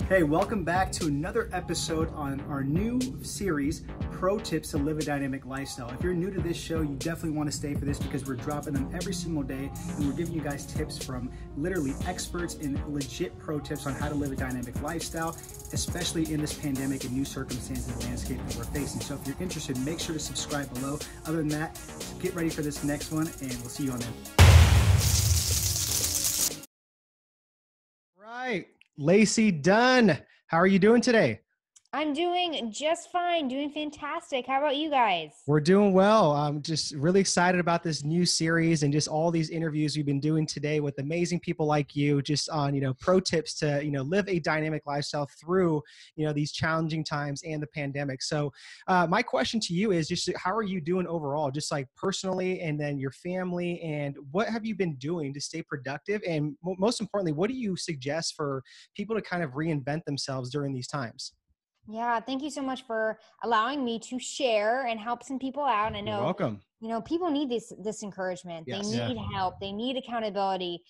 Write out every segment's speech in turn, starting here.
Hey, welcome back to another episode on our new series, Pro Tips to Live a Dynamic Lifestyle. If you're new to this show, you definitely want to stay for this because we're dropping them every single day and we're giving you guys tips from literally experts and legit pro tips on how to live a dynamic lifestyle, especially in this pandemic and new circumstances and landscape that we're facing. So if you're interested, make sure to subscribe below. Other than that, get ready for this next one and we'll see you on there. Right. Lacey, Dunn, how are you doing today? I'm doing just fine, doing fantastic. How about you guys? We're doing well. I'm just really excited about this new series and just all these interviews we've been doing today with amazing people like you, just on, pro tips to, live a dynamic lifestyle through, these challenging times and the pandemic. So my question to you is just how are you doing overall, just like personally and then your family, and what have you been doing to stay productive? And most importantly, what do you suggest for people to kind of reinvent themselves during these times? Yeah, thank you so much for allowing me to share and help some people out. I know, You're welcome. People need this encouragement. Yes. They need help. They need accountability.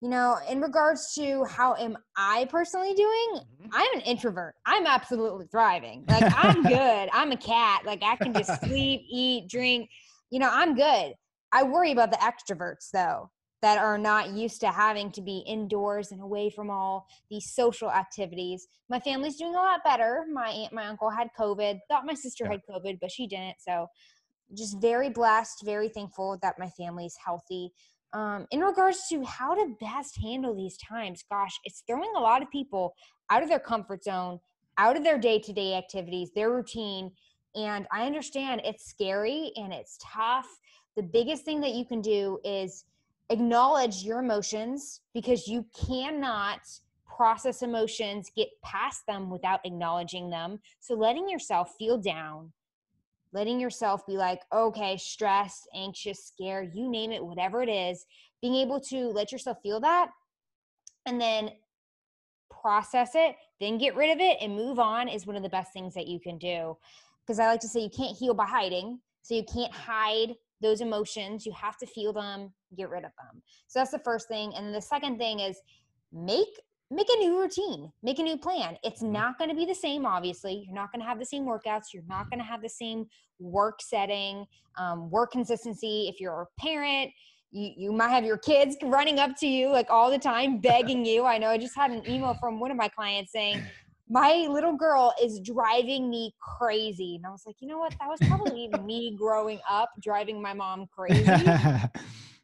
In regards to how am I personally doing, I'm an introvert. I'm absolutely thriving. Like I'm good. I'm a cat. Like I can just sleep, eat, drink. I'm good. I worry about the extroverts though, that are not used to having to be indoors and away from all these social activities. My family's doing a lot better. My aunt, my uncle had COVID. Thought my sister had COVID, but she didn't. So just very blessed, very thankful that my family's healthy. In regards to how to best handle these times, gosh, it's throwing a lot of people out of their comfort zone, out of their day-to-day activities, their routine. And I understand it's scary and it's tough. The biggest thing that you can do is acknowledge your emotions, because you cannot process emotions, get past them without acknowledging them. So letting yourself feel down, letting yourself be like, okay, stressed, anxious, scared, you name it, whatever it is, being able to let yourself feel that and then process it, then get rid of it and move on is one of the best things that you can do. Because I like to say you can't heal by hiding. So you can't hide those emotions. You have to feel them, get rid of them. So that's the first thing. And then the second thing is make a new routine, make a new plan. It's not going to be the same, obviously. You're not going to have the same workouts. You're not going to have the same work setting, work consistency. If you're a parent, you might have your kids running up to you like all the time, begging you. I know I just had an email from one of my clients saying, my little girl is driving me crazy. And I was like, you know what? That was probably me growing up, driving my mom crazy.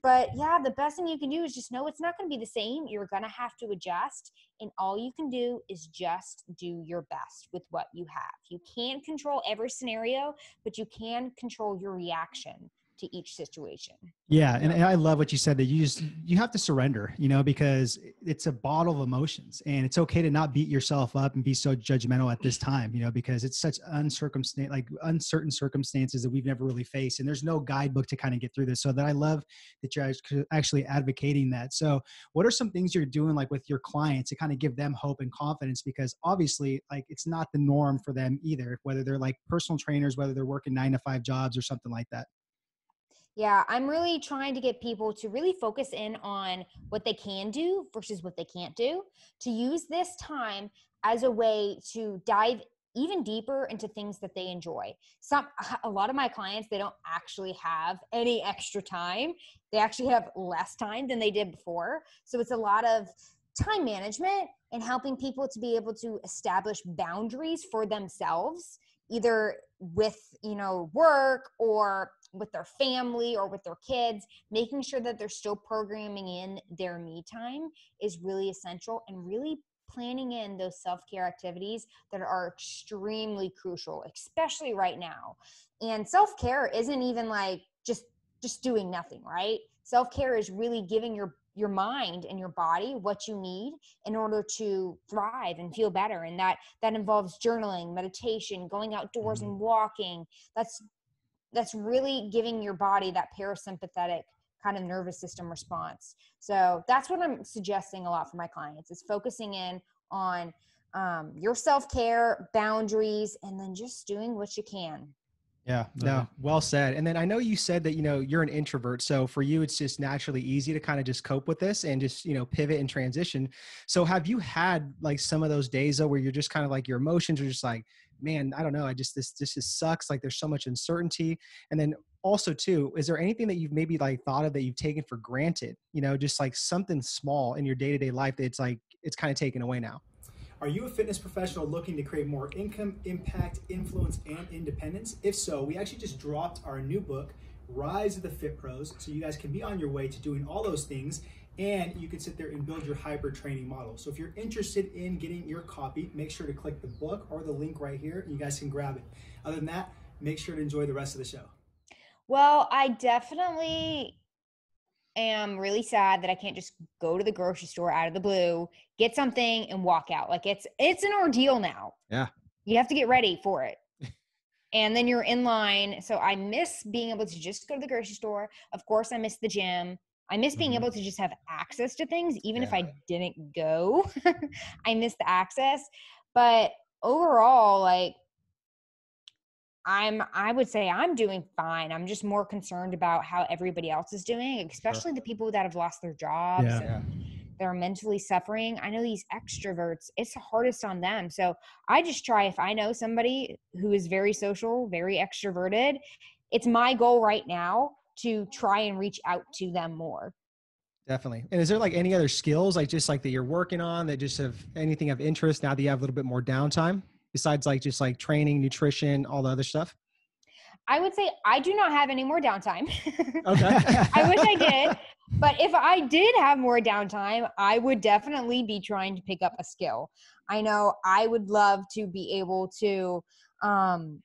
But yeah, the best thing you can do is just know it's not going to be the same. You're going to have to adjust. And all you can do is just do your best with what you have. You can't control every scenario, but you can control your reaction to each situation. Yeah. And I love what you said, that you have to surrender, because it's a bottle of emotions, and it's okay to not beat yourself up and be so judgmental at this time, because it's such uncertain circumstances that we've never really faced. And there's no guidebook to kind of get through this. So that I love that you're actually advocating that. So what are some things you're doing like with your clients to kind of give them hope and confidence? Because obviously like it's not the norm for them either, whether they're like personal trainers, whether they're working 9-to-5 jobs or something like that. Yeah, I'm really trying to get people to really focus in on what they can do versus what they can't do, to use this time as a way to dive even deeper into things that they enjoy. A lot of my clients, they don't actually have any extra time. They actually have less time than they did before. So it's a lot of time management and helping people to be able to establish boundaries for themselves, either with, work or with their family or with their kids. Making sure that they're still programming in their me time is really essential, and really planning in those self-care activities that are extremely crucial, especially right now. And self-care isn't even like just doing nothing, right? Self-care is really giving your mind and your body what you need in order to thrive and feel better. And that involves journaling, meditation, going outdoors and walking. That's really giving your body that parasympathetic kind of nervous system response. So that's what I'm suggesting a lot for my clients, is focusing in on your self-care, boundaries, and then just doing what you can. Yeah, no, well said. And then I know you said that, you're an introvert. So for you, it's just naturally easy to kind of just cope with this and just, pivot and transition. So have you had like some of those days though, where you're just kind of like your emotions are just like, man, I don't know. This just sucks. Like there's so much uncertainty. And then also too, is there anything that you've maybe like thought of that you've taken for granted, just like something small in your day-to-day life that it's kind of taken away now? Are you a fitness professional looking to create more income, impact, influence, and independence? If so, we actually just dropped our new book, Rise of the Fit Pros, so you guys can be on your way to doing all those things, and you can sit there and build your hybrid training model. So if you're interested in getting your copy, make sure to click the book or the link right here, and you guys can grab it. Other than that, make sure to enjoy the rest of the show. Well, I definitely am really sad that I can't just go to the grocery store out of the blue, get something and walk out. Like it's an ordeal now. Yeah. You have to get ready for it. And then you're in line. So I miss being able to just go to the grocery store. Of course, I miss the gym. I miss being able to just have access to things, even if I didn't go. I miss the access. But overall, like, I would say I'm doing fine. I'm just more concerned about how everybody else is doing, especially the people that have lost their jobs and they're mentally suffering. I know these extroverts, it's the hardest on them. So I just try, if I know somebody who is very social, very extroverted, it's my goal right now to try and reach out to them more. Definitely. And is there like any other skills, like just like that you're working on that just have anything of interest now that you have a little bit more downtime? Besides like just like training, nutrition, all the other stuff? I would say I do not have any more downtime. Okay. I wish I did. But if I did have more downtime, I would definitely be trying to pick up a skill. I know I would love to be able to, I'm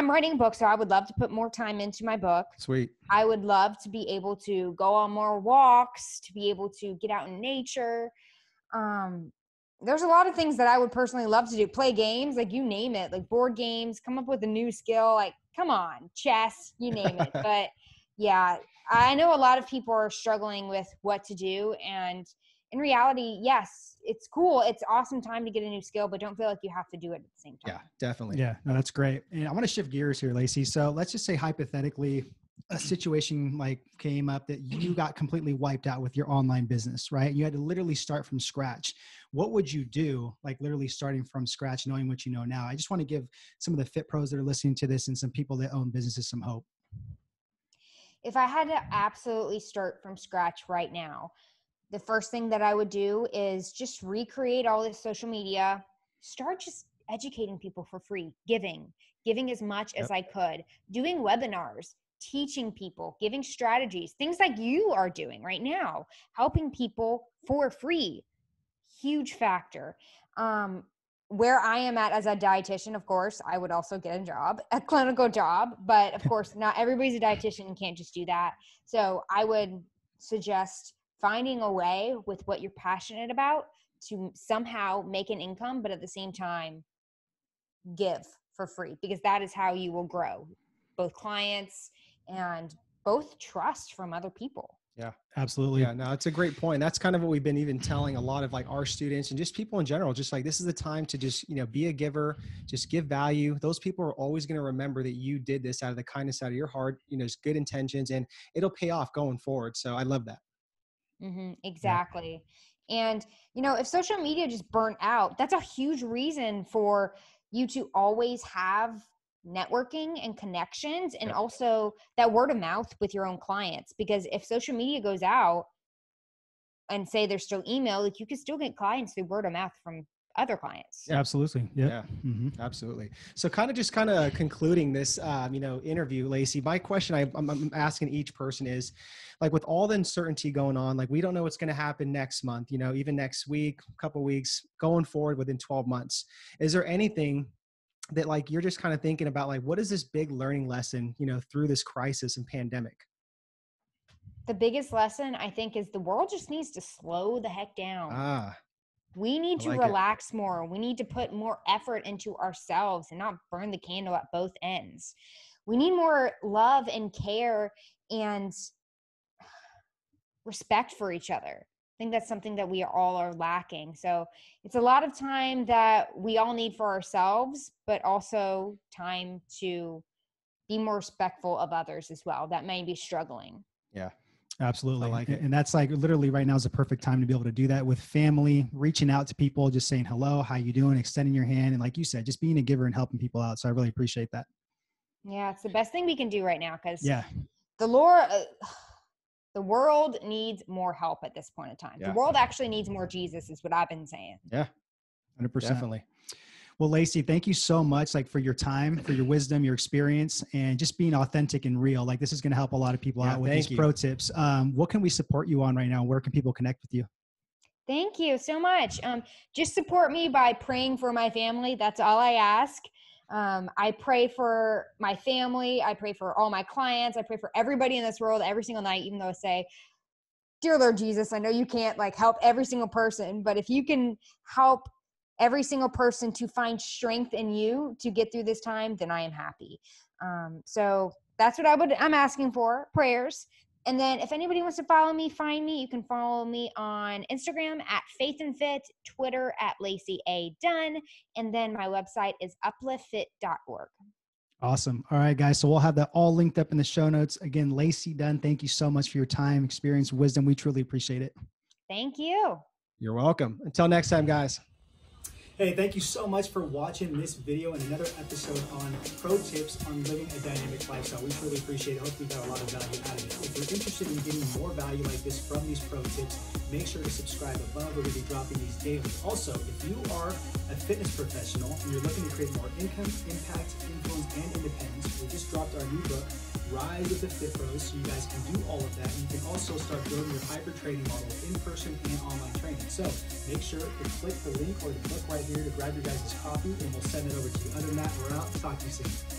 writing a book, so I would love to put more time into my book. Sweet. I would love to be able to go on more walks, to be able to get out in nature. There's a lot of things that I would personally love to do. Play games, like you name it, like board games, come up with a new skill, like come on, chess, you name it. But yeah, I know a lot of people are struggling with what to do. And in reality, yes, it's cool. It's awesome time to get a new skill, but don't feel like you have to do it at the same time. Yeah, definitely. Yeah, no, that's great. And I want to shift gears here, Lacey. So let's just say hypothetically, a situation like came up that you got completely wiped out with your online business, right? You had to literally start from scratch. What would you do? Like literally starting from scratch, knowing what you know now. I just want to give some of the fit pros that are listening to this and some people that own businesses some hope. If I had to absolutely start from scratch right now, the first thing that I would do is just recreate all this social media, start just educating people for free, giving as much as I could, doing webinars, teaching people, giving strategies, things like you are doing right now, helping people for free. Huge factor. Where I am at as a dietitian, of course, I would also get a clinical job, but of course, not everybody's a dietitian and can't just do that. So I would suggest finding a way with what you're passionate about to somehow make an income, but at the same time, give for free, because that is how you will grow both clients and both trust from other people. Yeah, absolutely. Yeah, no, it's a great point. That's kind of what we've been even telling a lot of like our students and just people in general, just like, this is the time to just, be a giver, just give value. Those people are always going to remember that you did this out of the kindness out of your heart, just good intentions, and it'll pay off going forward. So I love that. Exactly. Yeah. And, if social media just burnt out, that's a huge reason for you to always have networking and connections, and also that word of mouth with your own clients. Because if social media goes out and say there's still email, like you can still get clients through word of mouth from other clients. Absolutely. Yep. Yeah, absolutely. So kind of concluding this, interview, Lacey, my question I'm asking each person is, like, with all the uncertainty going on, like we don't know what's going to happen next month, even next week, couple weeks, going forward within 12 months. Is there anything that like you're just kind of thinking about, like, what is this big learning lesson, through this crisis and pandemic? The biggest lesson, I think, is the world just needs to slow the heck down. We need to relax more. We need to put more effort into ourselves and not burn the candle at both ends. We need more love and care and respect for each other. think that's something that we all are lacking. So it's a lot of time that we all need for ourselves, but also time to be more respectful of others as well that may be struggling. Yeah. Absolutely. I like it. And that's like literally right now is the perfect time to be able to do that with family, reaching out to people, just saying, hello, how you doing? Extending your hand. And like you said, just being a giver and helping people out. So I really appreciate that. Yeah. It's the best thing we can do right now. Cause Yeah, the Lord, the world needs more help at this point in time. Yeah. The world actually needs more Jesus is what I've been saying. Yeah. 100%. Definitely. Well, Lacey, thank you so much, like for your time, for your wisdom, your experience, and just being authentic and real. Like this is going to help a lot of people out with these pro tips. What can we support you on right now? Where can people connect with you? Thank you so much. Just support me by praying for my family. That's all I ask. I pray for my family. I pray for all my clients. I pray for everybody in this world every single night, even though I say, dear Lord Jesus, I know you can't like help every single person, but if you can help every single person to find strength in you to get through this time, then I am happy. So that's what I'm asking for, prayers. And then if anybody wants to follow me, find me, you can follow me on Instagram at Faith and Fit, Twitter at Lacey A. Dunn, and then my website is upliftfit.org. Awesome. All right, guys. So we'll have that all linked up in the show notes. Again, Lacey Dunn, thank you so much for your time, experience, wisdom. We truly appreciate it. Thank you. You're welcome. Until next time, guys. Hey, thank you so much for watching this video and another episode on pro tips on living a dynamic lifestyle. We really appreciate it. Hopefully you got a lot of value out of it. If you're interested in getting more value like this from these pro tips, make sure to subscribe above. We're going to be dropping these daily. Also, if you are a fitness professional and you're looking to create more income, impact, influence, and independence, we just dropped our new book, Rise with the Fit Pros, so you guys can do all of that. You can also start building your hybrid training model in person and online training. So make sure to click the link or the book right here to grab your guys' copy, and we'll send it over to you. Other than that, we're out. Talk to you soon.